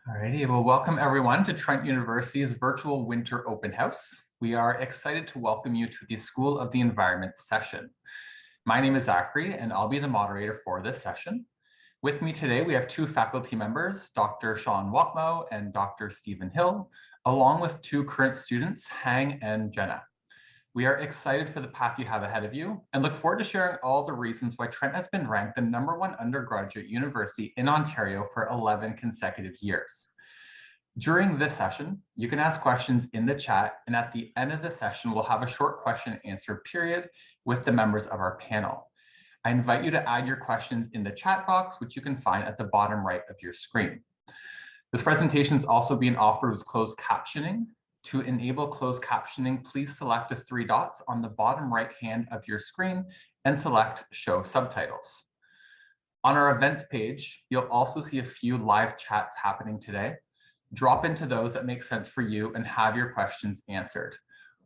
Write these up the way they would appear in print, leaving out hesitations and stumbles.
Alrighty, well, welcome everyone to Trent University's virtual winter open house. We are excited to welcome you to the School of the Environment session. My name is Zachary, and I'll be the moderator for this session. With me today, we have two faculty members, Dr. Sean Watmo and Dr. Stephen Hill, along with two current students, Hang and Jenna. We are excited for the path you have ahead of you and look forward to sharing all the reasons why Trent has been ranked the #1 undergraduate university in Ontario for 11 consecutive years. During this session, you can ask questions in the chat, and at the end of the session, we'll have a short question and answer period with the members of our panel. I invite you to add your questions in the chat box, which you can find at the bottom right of your screen. This presentation is also being offered with closed captioning. To enable closed captioning, please select the three dots on the bottom right hand of your screen and select Show Subtitles. On our events page, you'll also see a few live chats happening today. Drop into those that make sense for you and have your questions answered.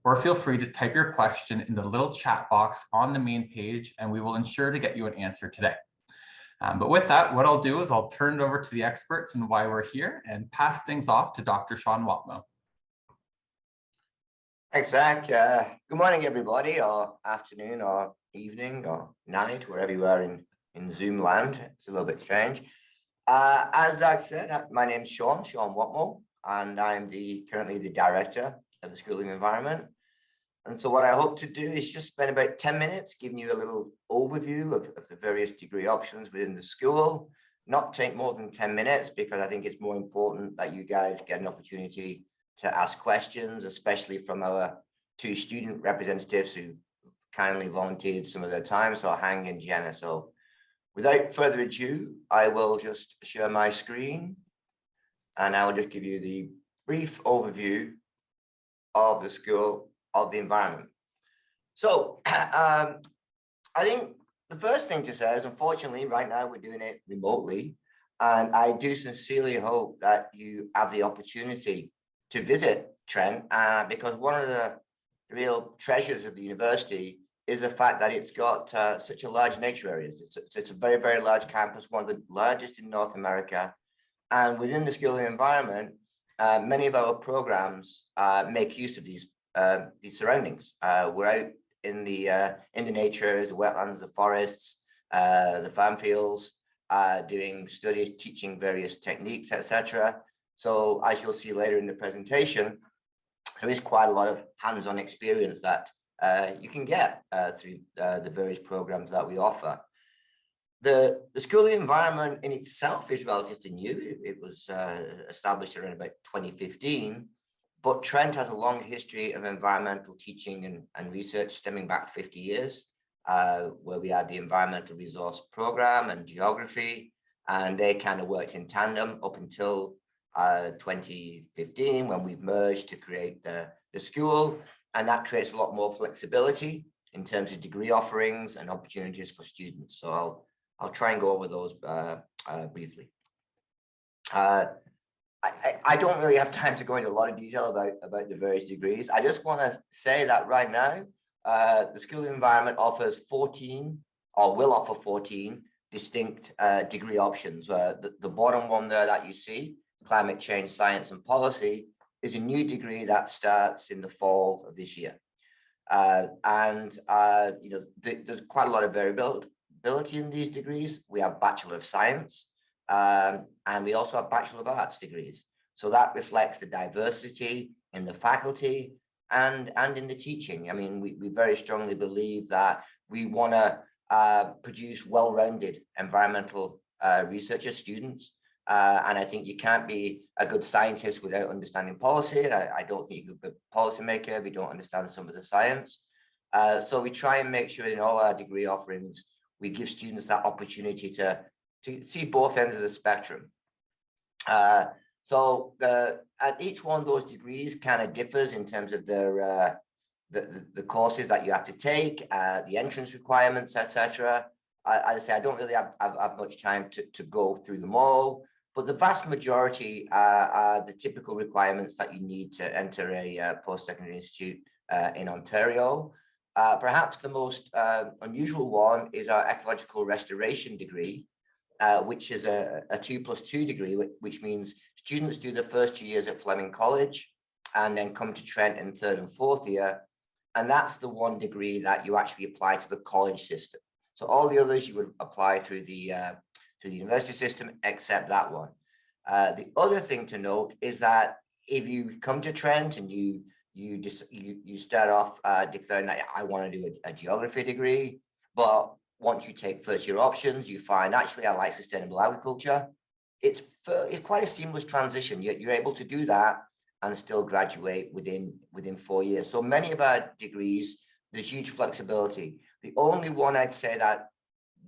Or feel free to type your question in the little chat box on the main page, and we will ensure to get you an answer today. But with that, what I'll do is I'll turn it over to the experts and why we're here and pass things off to Dr. Sean Watmo. Thanks, Zach. Good morning, everybody, or afternoon, or evening, or night, wherever you are in Zoom land. It's a little bit strange. As Zach said, my name's Sean Watmo, and I'm currently the director of the School of Environment. And so what I hope to do is just spend about 10 minutes giving you a little overview of the various degree options within the school. Not take more than 10 minutes, because I think it's more important that you guys get an opportunity to ask questions, especially from our two student representatives who kindly volunteered some of their time, so Hang and Jenna. So without further ado, I will just share my screen, and I will just give you the brief overview of the School of the Environment. So I think the first thing to say is, unfortunately, right now we're doing it remotely, and I do sincerely hope that you have the opportunity to visit Trent, because one of the real treasures of the university is the fact that it's got such a large nature areas. It's a very, very large campus, one of the largest in North America. And within the School of the Environment, many of our programs make use of these surroundings. We're out in the nature, the wetlands, the forests, the farm fields, doing studies, teaching various techniques, etc. So as you'll see later in the presentation, there is quite a lot of hands-on experience that you can get through the various programs that we offer. The School of the Environment in itself is relatively new. It was established around about 2015, but Trent has a long history of environmental teaching and research stemming back 50 years, where we had the Environmental Resource Program and Geography, and they kind of worked in tandem up until 2015, when we've merged to create the school, and that creates a lot more flexibility in terms of degree offerings and opportunities for students. So I'll try and go over those briefly. I don't really have time to go into a lot of detail about the various degrees. I just want to say that right now, the School of Environment offers 14, or will offer 14 distinct degree options. The bottom one there that you see, Climate Change, Science and Policy, is a new degree that starts in the fall of this year. There's quite a lot of variability in these degrees. We have Bachelor of Science, and we also have Bachelor of Arts degrees. So that reflects the diversity in the faculty and in the teaching. I mean, we very strongly believe that we want to produce well-rounded environmental researchers, students. And I think you can't be a good scientist without understanding policy. I don't think you're a good policymaker if you don't understand some of the science. So we try and make sure in all our degree offerings, we give students that opportunity to see both ends of the spectrum. So at each one of those degrees kind of differs in terms of their the courses that you have to take, the entrance requirements, etc. As I say, I don't really have much time to go through them all, but the vast majority are the typical requirements that you need to enter a post-secondary institute in Ontario. Perhaps the most unusual one is our ecological restoration degree. which is a 2+2 degree, which means students do the first 2 years at Fleming College and then come to Trent in third and fourth year. And that's the one degree that you actually apply to the college system. So all the others you would apply through the university system, except that one. The other thing to note is that if you come to Trent and you start off declaring that I want to do a geography degree, but once you take first year options, you find actually I like sustainable agriculture. It's quite a seamless transition. You're able to do that and still graduate within 4 years. So many of our degrees, there's huge flexibility. The only one I'd say that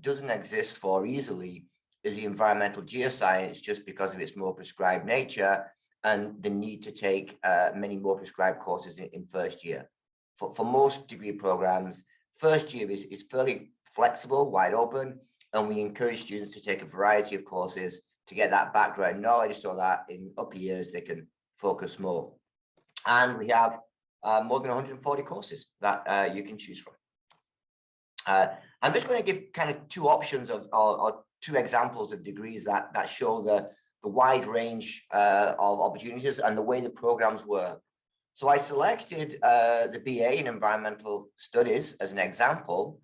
doesn't exist for easily is the environmental geoscience, just because of its more prescribed nature and the need to take many more prescribed courses in first year. For most degree programs, first year is fairly flexible, wide open, and we encourage students to take a variety of courses to get that background knowledge so that in upper years they can focus more. And we have more than 140 courses that you can choose from. I'm just going to give kind of two options or two examples of degrees that show the wide range of opportunities and the way the programs work. So I selected the BA in Environmental Studies as an example.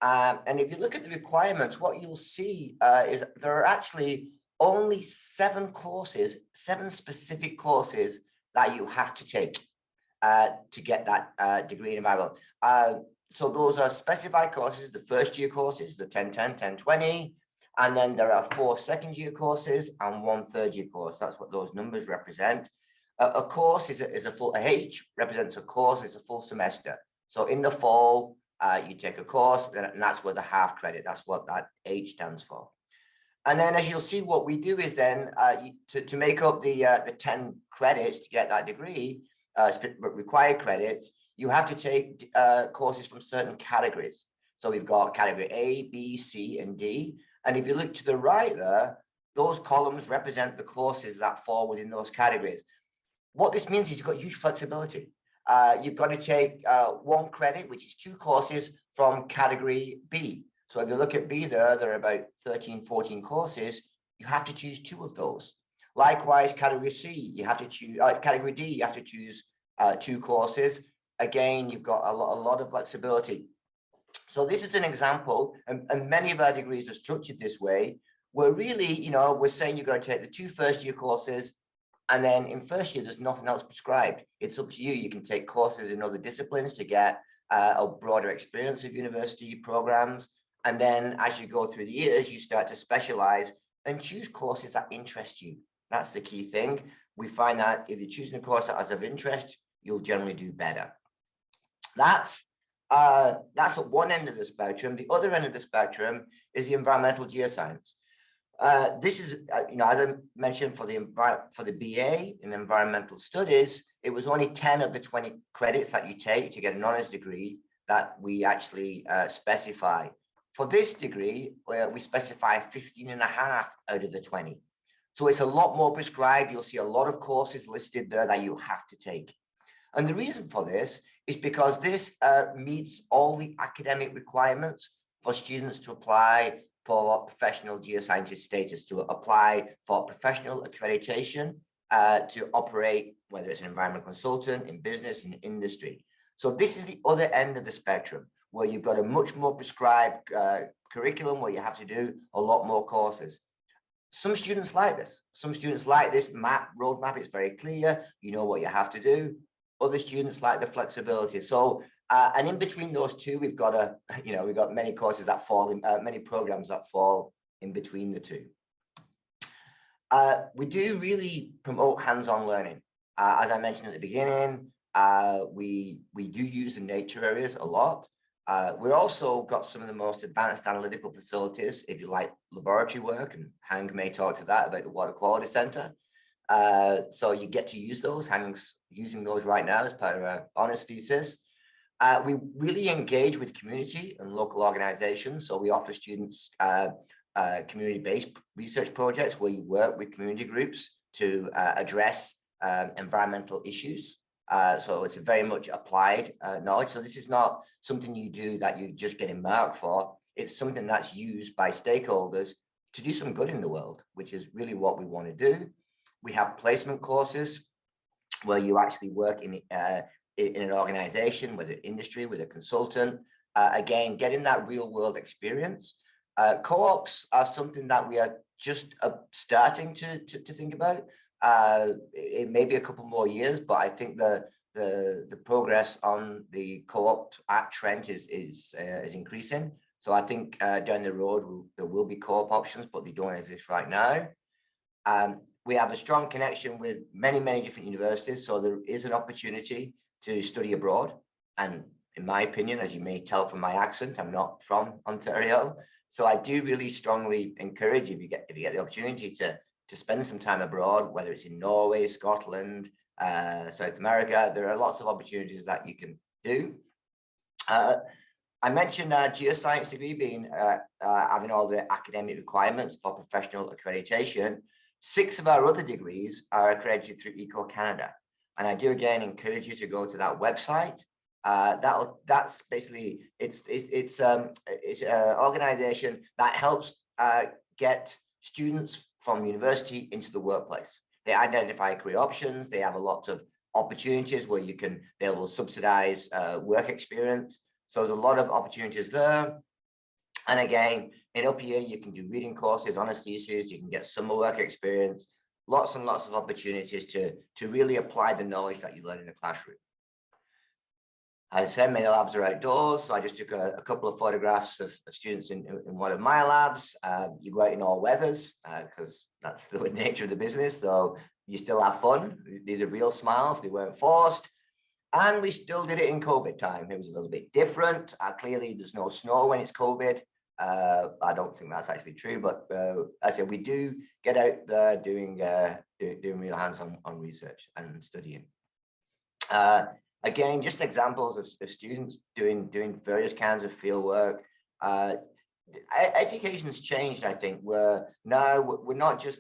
And if you look at the requirements, what you'll see is there are actually only 7 specific courses that you have to take to get that degree in environmental. So those are specified courses, the first year courses, the 1010, 1020, and then there are 4 second year courses and 1 third year course. That's what those numbers represent. A course is a full, a H represents a course, it's a full semester. So in the fall, you take a course, and that's where the half credit, that's what that H stands for. And then as you'll see, what we do is then to make up the 10 credits to get that degree, required credits, you have to take courses from certain categories. So we've got category A, B, C, and D. And if you look to the right there, those columns represent the courses that fall within those categories. What this means is you've got huge flexibility. You've got to take 1 credit, which is 2 courses from category B. So if you look at B there are about 13, 14 courses. You have to choose 2 of those. Likewise, category C, you have to choose, category D, you have to choose 2 courses. Again, you've got a lot of flexibility. So this is an example, and many of our degrees are structured this way, where really, we're saying you've got to take the 2 first year courses, and then in first year, there's nothing else prescribed. It's up to you. You can take courses in other disciplines to get a broader experience of university programs. And then as you go through the years, you start to specialize and choose courses that interest you. That's the key thing. We find that if you're choosing a course that is of interest, you'll generally do better. That's at one end of the spectrum. The other end of the spectrum is the environmental geoscience. This is, as I mentioned, for the BA in environmental studies, it was only 10 of the 20 credits that you take to get an honors degree that we actually specify. For this degree, we specify 15.5 out of the 20. So it's a lot more prescribed. You'll see a lot of courses listed there that you have to take. And the reason for this is because this meets all the academic requirements for students to apply for professional geoscientist status, to apply for professional accreditation, to operate, whether it's an environmental consultant, in business, in industry. So this is the other end of the spectrum, where you've got a much more prescribed curriculum where you have to do a lot more courses. Some students like this. Some students like this roadmap. It's very clear. You know what you have to do. Other students like the flexibility. So, and in between those two, we've got we've got many courses that fall in, many programs that fall in between the two. We do really promote hands-on learning. As I mentioned at the beginning, we do use the nature areas a lot. We've also got some of the most advanced analytical facilities, if you like laboratory work, and Hank may talk to that about the Water Quality Center. So you get to use those. Hank's using those right now as part of our honors thesis. We really engage with community and local organizations. So we offer students community-based research projects where you work with community groups to address environmental issues. So it's a very much applied knowledge. So this is not something you do that you just get a mark for. It's something that's used by stakeholders to do some good in the world, which is really what we want to do. We have placement courses where you actually work in an organization, whether industry, with a consultant, again, getting that real world experience. Co-ops are something that we are just starting to think about. It may be a couple more years, but I think the progress on the co-op at Trent is increasing. So I think down the road, there will be co-op options, but they don't exist right now. We have a strong connection with many different universities. So there is an opportunity to study abroad. And in my opinion, as you may tell from my accent, I'm not from Ontario. So I do really strongly encourage if you get the opportunity to spend some time abroad, whether it's in Norway, Scotland, South America. There are lots of opportunities that you can do. I mentioned a geoscience degree being having all the academic requirements for professional accreditation. 6 of our other degrees are accredited through Eco Canada, and I do again encourage you to go to that website. That's basically it's an organization that helps get students from university into the workplace. They identify career options. They have a lot of opportunities where they will subsidize work experience. So there's a lot of opportunities there. And again, in up here, you can do reading courses, honors theses, you can get summer work experience, lots and lots of opportunities to really apply the knowledge that you learn in the classroom. I said many labs are outdoors, so I just took a couple of photographs of students in one of my labs. You go out in all weathers because that's the nature of the business, so you still have fun. These are real smiles, they weren't forced. And we still did it in COVID time. It was a little bit different. Clearly, there's no snow when it's COVID. I don't think that's actually true, but I said we do get out there doing real hands-on research and studying. Again, just examples of students doing various kinds of field work. Education's changed, I think, where now we're not just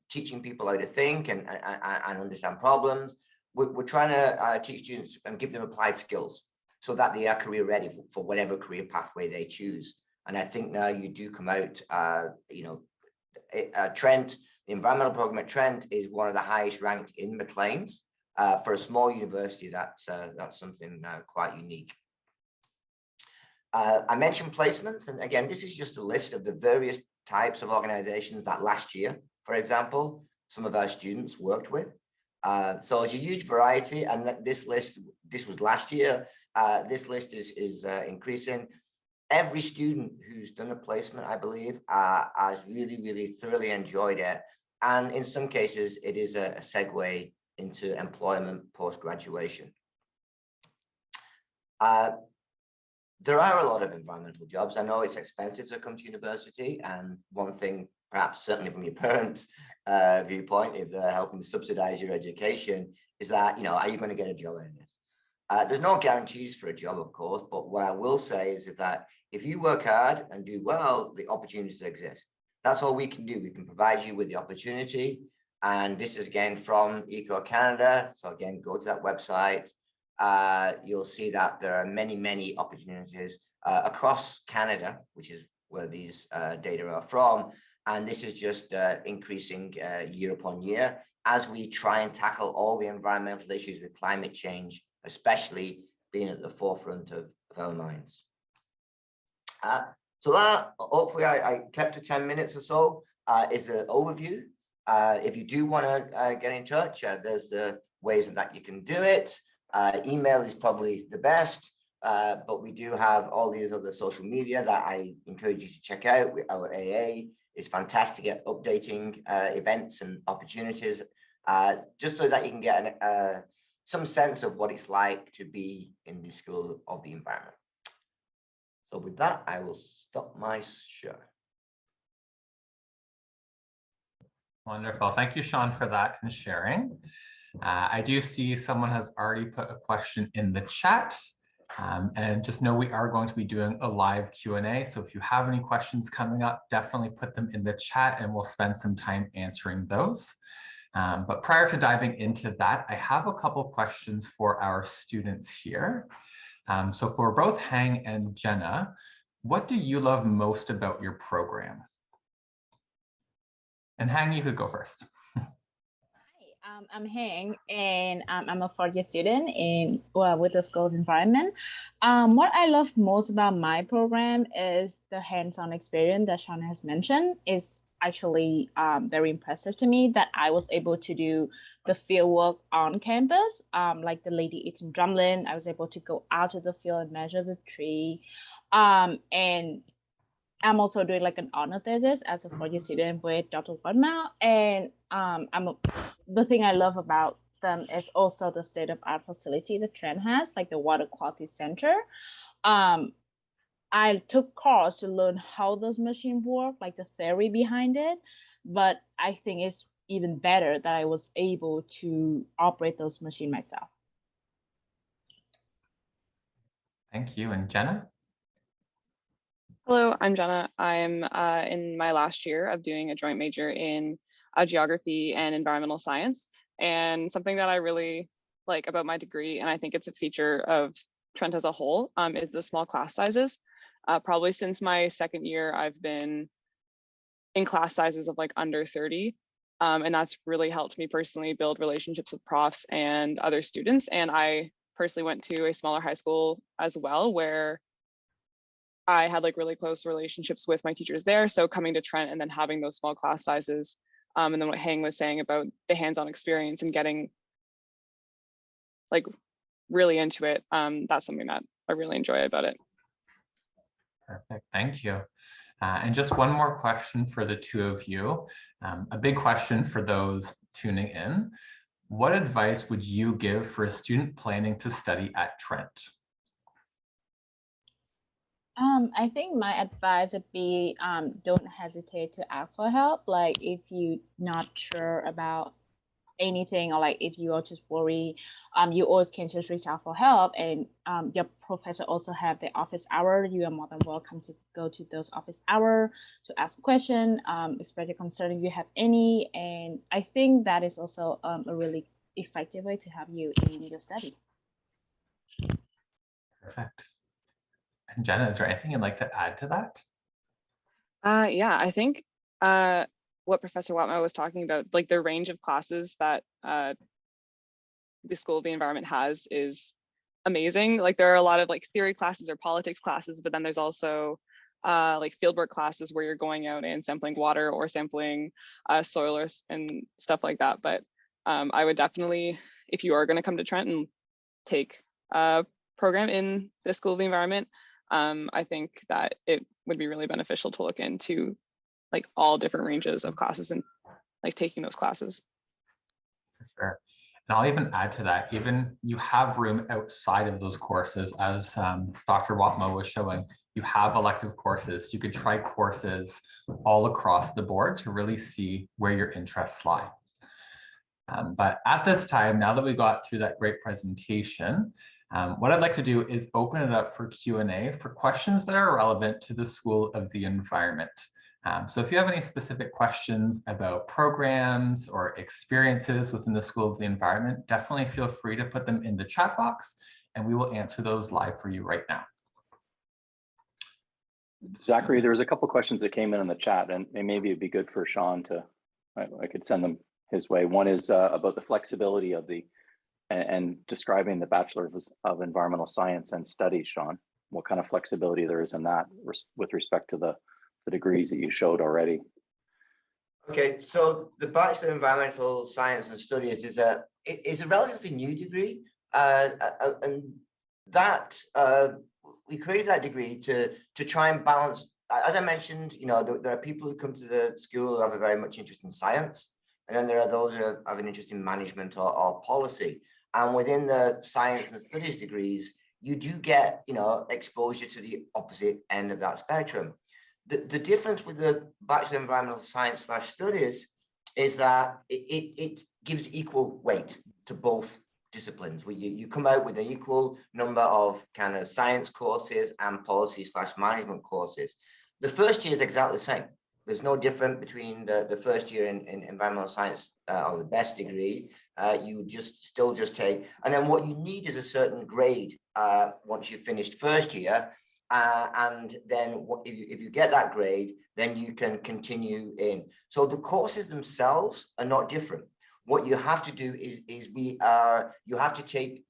teaching people how to think and understand problems. We're trying to teach students and give them applied skills so that they are career ready for whatever career pathway they choose. And I think now you do come out, Trent, the environmental program at Trent is one of the highest ranked in Maclean's. For a small university, that's something quite unique. I mentioned placements, and again, this is just a list of the various types of organizations that last year, for example, some of our students worked with. So it's a huge variety, and this list, this was last year, this list is increasing. Every student who's done a placement, I believe, has really thoroughly enjoyed it. And in some cases, it is a segue into employment post-graduation. There are a lot of environmental jobs. I know it's expensive to come to university, and one thing, perhaps certainly from your parents' viewpoint, if they're helping subsidize your education, is that, are you going to get a job out of this? There's no guarantees for a job, of course, but what I will say is that if you work hard and do well, the opportunities exist. That's all we can do. We can provide you with the opportunity. And this is again from Eco Canada. So again, go to that website. You'll see that there are many opportunities across Canada, which is where these data are from. And this is just increasing year upon year as we try and tackle all the environmental issues with climate change, especially being at the forefront of our minds. So that, hopefully I kept to 10 minutes or so, is the overview. If you do want to get in touch, there's the ways that you can do it. Email is probably the best, but we do have all these other social media that I encourage you to check out. Our AA is fantastic at updating events and opportunities, just so that you can get some sense of what it's like to be in the School of the Environment. So with that, I will stop my share. Wonderful. Thank you, Sean, for that and sharing. I do see someone has already put a question in the chat. And just know we are going to be doing a live Q&A. So if you have any questions coming up, definitely put them in the chat and we'll spend some time answering those. But prior to diving into that, I have a couple questions for our students here. So for both Hang and Jenna, what do you love most about your program? And Hang, you could go first. I'm Heng, and I'm a fourth year student with the School of Environment. What I love most about my program is the hands-on experience that Sean has mentioned. Is actually very impressive to me that I was able to do the field work on campus. Like the lady eating drumlin, I was able to go out to the field and measure the tree. And I'm also doing like an honor thesis as a fourth year student with Dr. Wadmao. And the thing I love about them is also the state of art facility that Trent has, like the water quality center. Um, I took course to learn how those machines work, like the theory behind it. But I think it's even better that I was able to operate those machines myself. Thank you. And Jenna? Hello, I'm Jenna. I'm in my last year of doing a joint major in geography and environmental science. And something that I really like about my degree, and I think it's a feature of Trent as a whole, is the small class sizes. Probably since my second year, I've been in class sizes of like under 30. And that's really helped me personally build relationships with profs and other students. And I personally went to a smaller high school as well, where I had like really close relationships with my teachers there. So coming to Trent and then having those small class sizes, and then what Hang was saying about the hands-on experience and getting like really into it, that's something that I really enjoy about it. Perfect, thank you. And just one more question for the two of you. A big question for those tuning in. What advice would you give for a student planning to study at Trent? I think my advice would be don't hesitate to ask for help. Like if you're not sure about anything, or like if you are just worried, you always can just reach out for help. And your professor also have the office hour. You are more than welcome to go to those office hour to ask question, express your concern if you have any. And I think that is also a really effective way to have you in your study. Perfect. And Jenna, is there anything you'd like to add to that? Yeah, I think what Professor Watmow was talking about, like the range of classes that the School of the Environment has is amazing. Like there are a lot of like theory classes or politics classes, but then there's also like fieldwork classes where you're going out and sampling water or sampling soil and stuff like that. But I would definitely, if you are going to come to Trent and take a program in the School of the Environment, I think that it would be really beneficial to look into like all different ranges of classes and like taking those classes. For sure. And I'll even add to that, even you have room outside of those courses, as Dr. Watmo was showing, you have elective courses. You could try courses all across the board to really see where your interests lie. But at this time, now that we got through that great presentation, what I'd like to do is open it up for Q&A for questions that are relevant to the School of the Environment. So if you have any specific questions about programs or experiences within the School of the Environment, definitely feel free to put them in the chat box and we will answer those live for you right now. Zachary, there was a couple questions that came in the chat, and maybe it'd be good for Sean to, I could send them his way. One is about the flexibility of and describing the Bachelor of Environmental Science and Studies, Sean. What kind of flexibility there is in that with respect to the degrees that you showed already? Okay, so the Bachelor of Environmental Science and Studies is a relatively new degree, and that we created that degree to try and balance. As I mentioned, you know, there are people who come to the school who have a very much interest in science, and then there are those who have an interest in management or policy. And within the science and studies degrees, you do get, you know, exposure to the opposite end of that spectrum. The difference with the Bachelor of Environmental Science / Studies is that it gives equal weight to both disciplines, where you come out with an equal number of kind of science courses and policy / management courses. The first year is exactly the same. There's no difference between the first year in environmental science or the best degree. You still just take, and then what you need is a certain grade once you've finished first year And then if you get that grade, then you can continue in. So the courses themselves are not different. What you have to do is you have to take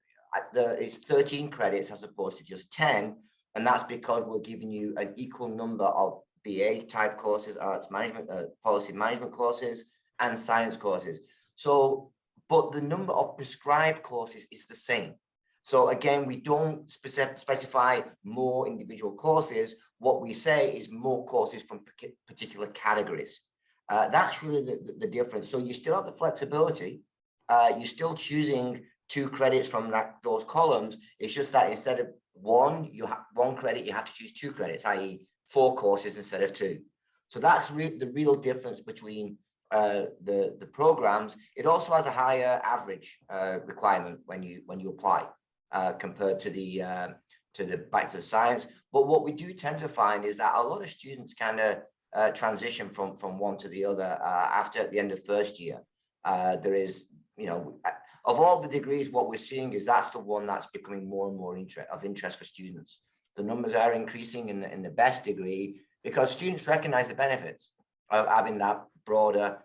it's 13 credits as opposed to just 10. And that's because we're giving you an equal number of BA type courses, arts management, policy management courses, and science courses. So, but the number of prescribed courses is the same. So again, we don't specify more individual courses. What we say is more courses from particular categories. That's really the difference. So you still have the flexibility. You're still choosing 2 credits from those columns. It's just that instead of one credit, you have to choose 2 credits, i.e. 4 courses instead of 2. So that's the real difference between the programs. It also has a higher average requirement when you apply compared to the Bachelor of Science. But what we do tend to find is that a lot of students kind of transition from one to the other after the end of first year. There is, of all the degrees, what we're seeing is that's the one that's becoming more and more of interest for students. The numbers are increasing in the best degree because students recognize the benefits of having that broader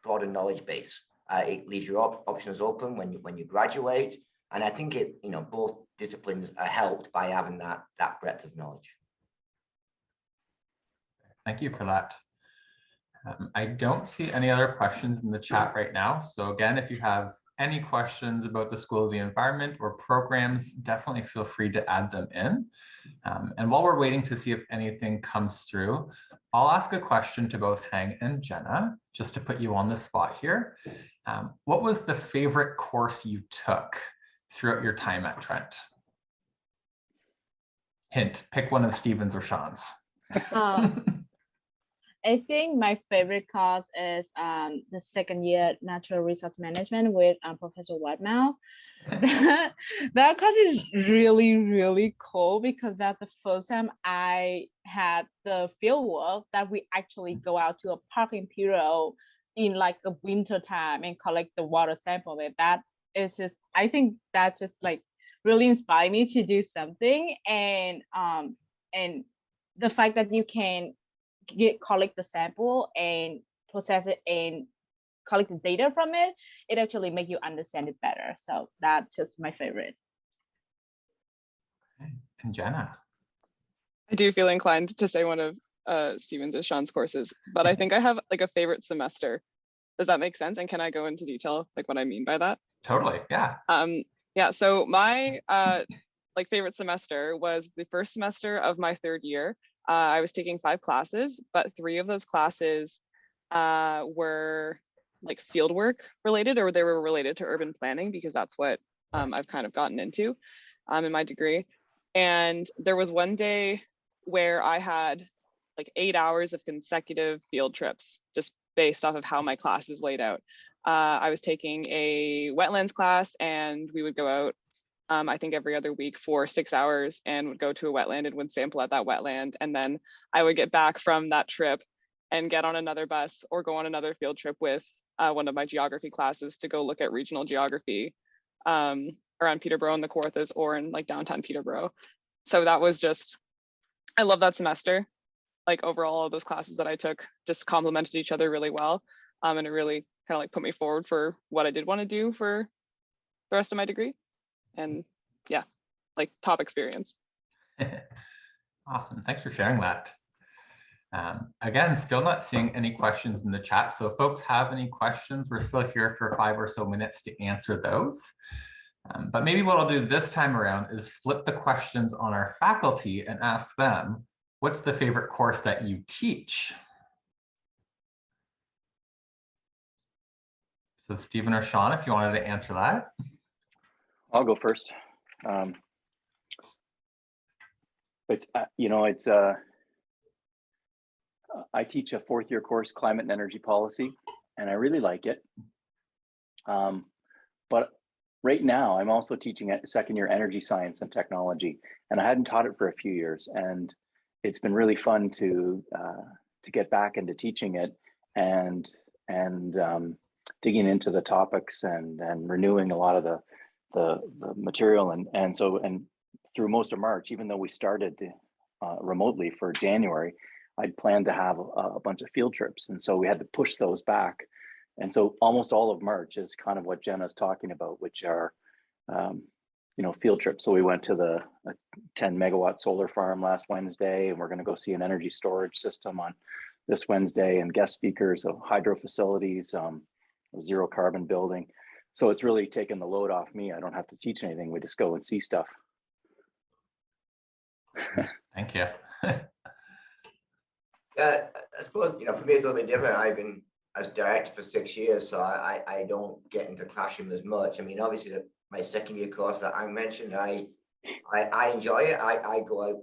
knowledge base. It leaves your options open when you graduate, and I think both disciplines are helped by having that breadth of knowledge. Thank you for that. I don't see any other questions in the chat right now. So again, if you have any questions about the School of the Environment or programs, definitely feel free to add them in. And while we're waiting to see if anything comes through, I'll ask a question to both Heng and Jenna, just to put you on the spot here. What was the favorite course you took throughout your time at Trent? Hint, pick one of Stephen's or Sean's. I think my favorite course is the second year Natural Resource Management with Professor Whitemouth. That course is really, really cool because that's the first time I had the field work that we actually go out to a parking period in like a winter time and collect the water sample. And that is just, I think that just like really inspired me to do something. And the fact that you can collect the sample and process it and collect the data from it, it actually makes you understand it better. So that's just my favorite. And Jenna? I do feel inclined to say one of Stephen's or Sean's courses, but I think I have like a favorite semester. Does that make sense? And can I go into detail like what I mean by that? Totally, yeah. Yeah, so my like favorite semester was the first semester of my 3rd year. I was taking 5 classes, but 3 of those classes were like fieldwork related, or they were related to urban planning because that's what I've kind of gotten into in my degree. And there was one day where I had like 8 hours of consecutive field trips just based off of how my class is laid out. I was taking a wetlands class and we would go out I think every other week for 6 hours and would go to a wetland and would sample at that wetland. And then I would get back from that trip and get on another bus or go on another field trip with one of my geography classes to go look at regional geography around Peterborough and the Kawarthas or in like downtown Peterborough. So that was just, I love that semester. Like overall, all of those classes that I took just complemented each other really well. And it really kind of like put me forward for what I did want to do for the rest of my degree. And yeah, like top experience. Awesome, thanks for sharing that. Again, still not seeing any questions in the chat. So if folks have any questions, we're still here for 5 or so minutes to answer those. But maybe what I'll do this time around is flip the questions on our faculty and ask them, what's the favorite course that you teach? So Stephen or Sean, if you wanted to answer that. I'll go first. I teach a 4th year course, Climate and Energy Policy, and I really like it. But right now, I'm also teaching at 2nd year Energy Science and Technology, and I hadn't taught it for a few years, and it's been really fun to get back into teaching it and digging into the topics and renewing a lot of the material and through most of March, even though we started remotely for January, I'd planned to have a bunch of field trips. And so we had to push those back. And so almost all of March is kind of what Jenna's talking about, which are, field trips. So we went to the 10 megawatt solar farm last Wednesday, and we're going to go see an energy storage system on this Wednesday, and guest speakers of hydro facilities, a zero carbon building. So it's really taken the load off me. I don't have to teach anything. We just go and see stuff. Thank you. Yeah, I suppose, for me, it's a little bit different. I've been as director for 6 years, so I don't get into classroom as much. I mean, obviously, my second year course that I mentioned, I enjoy it. I go out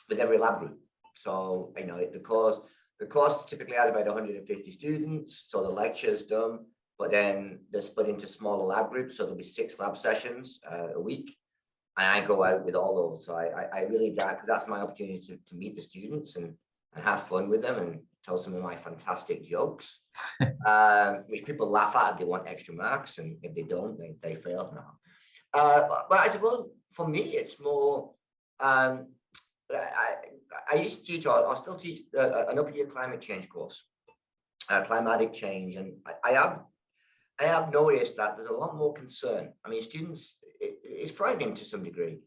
with every lab group. So, the course typically has about 150 students. So the lecture's done, but then they're split into smaller lab groups. So there'll be 6 lab sessions a week. And I go out with all those. So I really, that's my opportunity to meet the students and have fun with them and tell some of my fantastic jokes, which people laugh at if they want extra marks, and if they don't, they fail now. But I suppose for me, it's more, I used to teach, or I still teach an upper year climate change course, climatic change, and I have noticed that there's a lot more concern. I mean, students, it's frightening to some degree,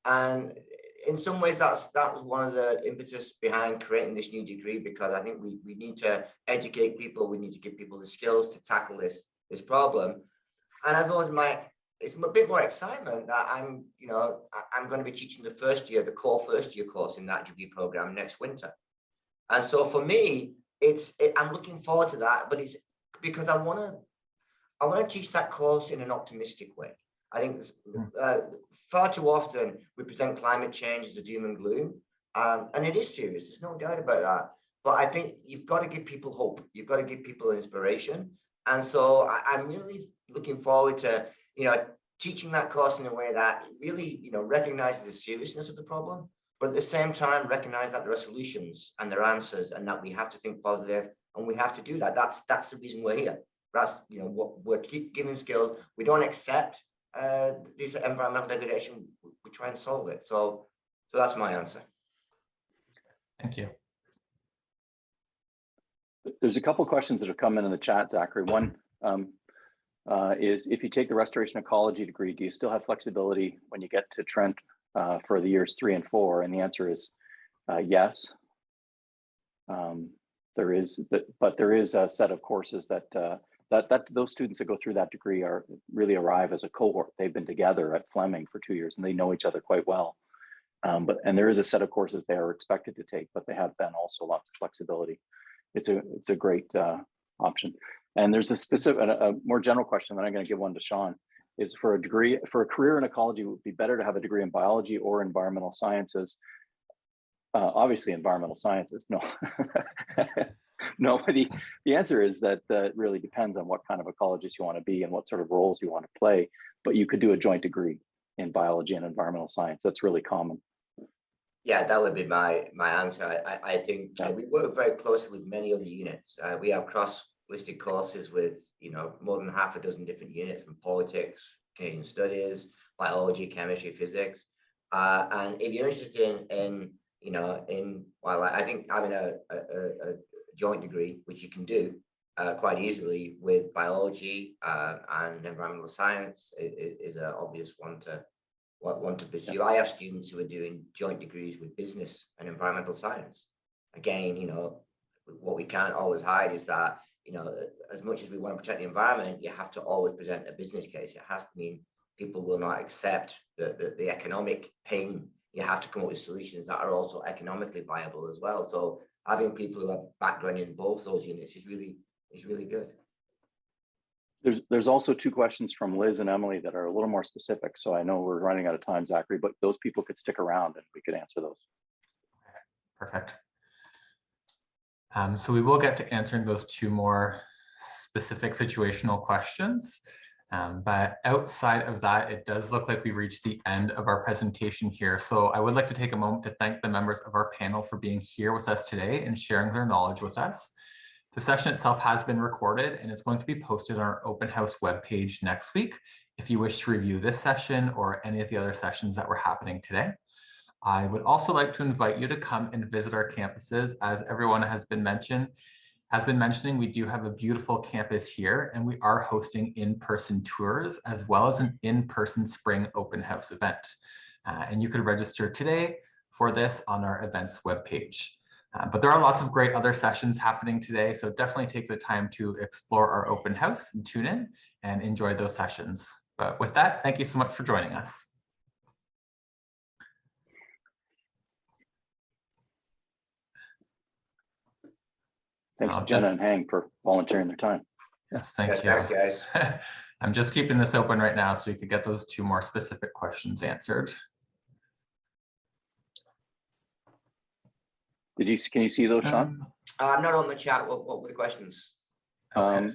and in some ways, that was one of the impetus behind creating this new degree, because I think we need to educate people. We need to give people the skills to tackle this problem. And I thought it's a bit more excitement that I'm going to be teaching the core first year course in that degree program next winter. And so for me, I'm looking forward to that, but it's because I want to teach that course in an optimistic way. I think far too often we present climate change as a doom and gloom, and it is serious. There's no doubt about that. But I think you've got to give people hope. You've got to give people inspiration. And so I'm really looking forward to teaching that course in a way that really recognizes the seriousness of the problem, but at the same time recognize that there are solutions and there are answers, and that we have to think positive, and we have to do that. That's the reason we're here. That's what we're giving skills. We don't accept this environmental degradation. We try and solve it. So that's my answer. Thank you. There's a couple of questions that have come in the chat, Zachary. One is, if you take the restoration ecology degree, do you still have flexibility when you get to Trent for the years 3 and 4? And the answer is yes. There is a set of courses that those students that go through that degree really arrive as a cohort. They've been together at Fleming for 2 years, and they know each other quite well. And there is a set of courses they are expected to take, but they have then also lots of flexibility. It's a great option. And there's a more general question that I'm going to give one to Sean. Is for a career in ecology, it would be better to have a degree in biology or environmental sciences? Obviously, environmental sciences. No. No, the answer is that it really depends on what kind of ecologist you want to be and what sort of roles you want to play. But you could do a joint degree in biology and environmental science. That's really common. Yeah, that would be my answer. I think we work very closely with many other units. We have cross-listed courses with more than half a dozen different units, from politics, Canadian studies, biology, chemistry, physics. And if you're interested I think having a joint degree, which you can do quite easily with biology and environmental science, is an obvious one to pursue. I have students who are doing joint degrees with business and environmental science. Again, what we can't always hide is that as much as we want to protect the environment, you have to always present a business case. It has to mean people will not accept the economic pain. You have to come up with solutions that are also economically viable as well. So having people who have background in both those units is really good. There's also 2 questions from Liz and Emily that are a little more specific. So I know we're running out of time, Zachary, but those people could stick around and we could answer those. Perfect. So we will get to answering those 2 more specific situational questions. But outside of that, it does look like we reached the end of our presentation here. So I would like to take a moment to thank the members of our panel for being here with us today and sharing their knowledge with us. The session itself has been recorded and it's going to be posted on our open house webpage next week if you wish to review this session or any of the other sessions that were happening today. I would also like to invite you to come and visit our campuses. As everyone has been mentioning, we do have a beautiful campus here and we are hosting in-person tours as well as an in-person spring open house event. And you could register today for this on our events webpage. But there are lots of great other sessions happening today, so definitely take the time to explore our open house and tune in and enjoy those sessions. But with that, thank you so much for joining us. Thanks, Jenna and Hang, for volunteering their time. Yes, thank you. Thanks, guys. I'm just keeping this open right now so we could get those 2 more specific questions answered. Can you see those, Sean? I'm not on the chat. What were the questions? Okay.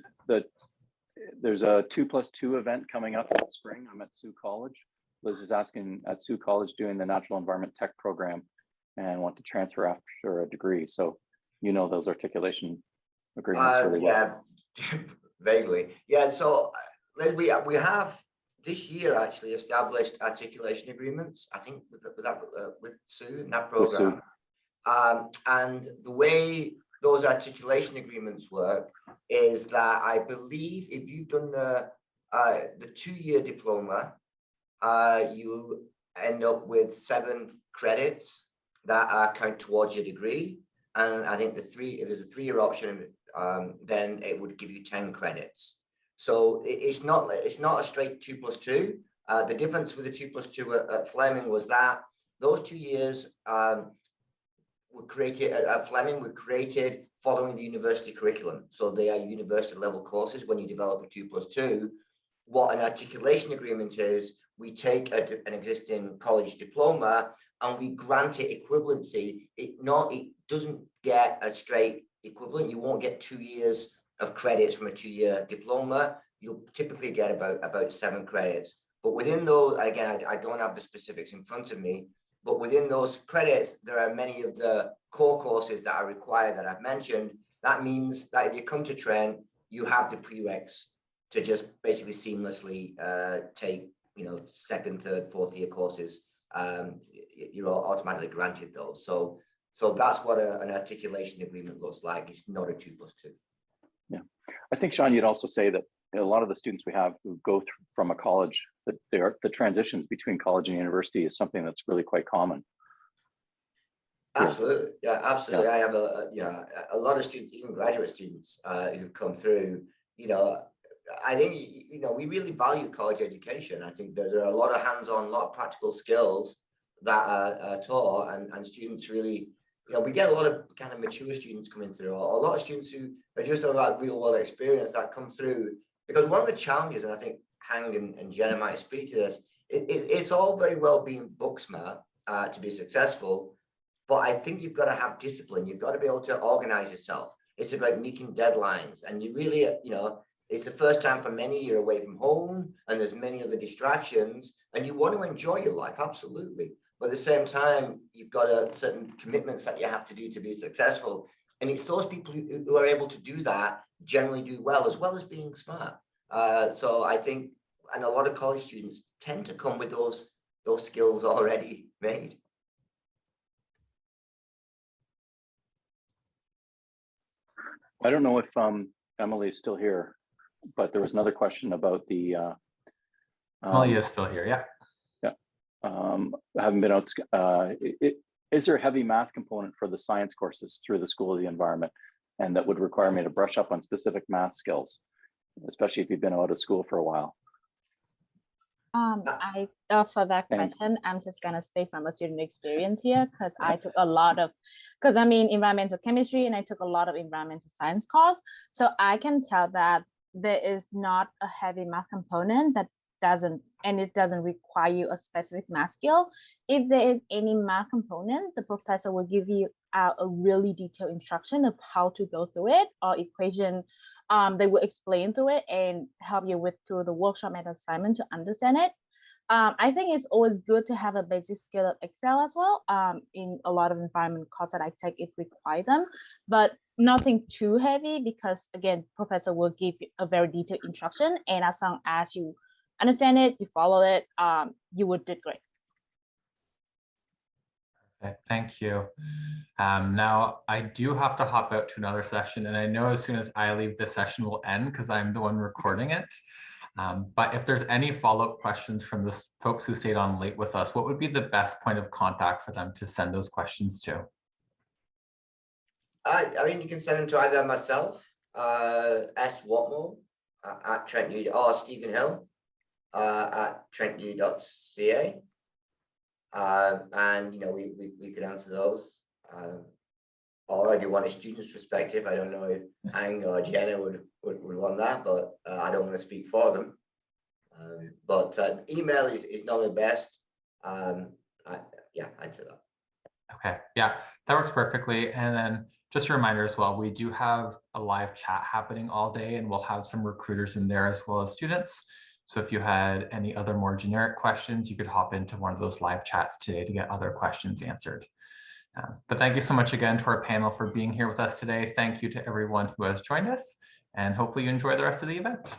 There's a 2+2 event coming up in the spring. I'm at Sioux College. Liz is asking at Sioux College doing the Natural Environment Tech program and want to transfer after a degree. So you know those articulation agreements really well. Yeah, vaguely. Yeah, so Liz, we have this year actually established articulation agreements, I think with Sue in that program. And the way those articulation agreements work is that I believe if you've done the 2-year diploma, you end up with 7 credits that count towards your degree. And I think if there's a 3-year option, then it would give you 10 credits. So it's not a straight 2+2. The difference with the 2+2 at Fleming was that those 2 years were created at Fleming were created following the university curriculum. So they are university level courses when you develop a 2+2. What an articulation agreement is, we take an existing college diploma and we grant it equivalency. It doesn't get a straight equivalent. You won't get 2 years of credits from a 2-year diploma. You'll typically get about 7 credits. But within those, again, I don't have the specifics in front of me, but within those credits, there are many of the core courses that are required that I've mentioned. That means that if you come to Trent, you have the prereqs to just basically seamlessly take, 2nd, 3rd, 4th year courses. You're automatically granted those. So that's what an articulation agreement looks like. It's not a 2+2. Yeah, I think, Sean, you'd also say that a lot of the students we have who go through from a college, that the transitions between college and university is something that's really quite common. Absolutely, yeah, absolutely. Yeah. I have a lot of students, even graduate students, who come through. I think we really value college education. I think there are a lot of hands-on, a lot of practical skills that are taught, and students really, we get a lot of kind of mature students coming through, or a lot of students who are just a lot of real-world experience that come through. Because one of the challenges, and I think Hang and Jenna might speak to this, it's all very well being book smart to be successful, but I think you've got to have discipline. You've got to be able to organize yourself. It's about meeting deadlines, and you really, it's the first time for many you're away from home, and there's many other distractions, and you want to enjoy your life, absolutely. But at the same time, you've got certain commitments that you have to do to be successful. And it's those people who are able to do that generally do well as being smart. So I think, and a lot of college students tend to come with those skills already made. I don't know if Emily is still here, but there was another question about the. Emily is still here, yeah. I haven't been out. Is there a heavy math component for the science courses through the School of the Environment, and that would require me to brush up on specific math skills, especially if you've been out of school for a while? For that question, I'm just gonna speak from a student experience here, because I took a lot of, I'm in environmental chemistry and I took a lot of environmental science course. So I can tell that there is not a heavy math component that doesn't require you a specific math skill. If there is any math component, the professor will give you a really detailed instruction of how to go through it, or equation. They will explain through it and help you through the workshop and assignment to understand it. I think it's always good to have a basic skill of Excel as well. In a lot of environment courses that I take, it requires them. But nothing too heavy, because again, professor will give you a very detailed instruction, and as long as you understand it, you follow it, you would do great. Okay, thank you. Now I do have to hop out to another session, and I know as soon as I leave, this session will end because I'm the one recording it. But if there's any follow-up questions from the folks who stayed on late with us, what would be the best point of contact for them to send those questions to? I mean, you can send them to either myself, S. Watmore at Trent U, or Stephen Hill at trentu.ca. And you know, we could answer those. Or if you want a student's perspective, I don't know if Ang or Jenna would want that, but I don't want to speak for them. But email is normally best. Yeah, I'd say that. Okay, yeah, that works perfectly. And then just a reminder as well, we do have a live chat happening all day, and we'll have some recruiters in there as well as students. So if you had any other more generic questions, you could hop into one of those live chats today to get other questions answered. But thank you so much again to our panel for being here with us today. Thank you to everyone who has joined us, and hopefully you enjoy the rest of the event.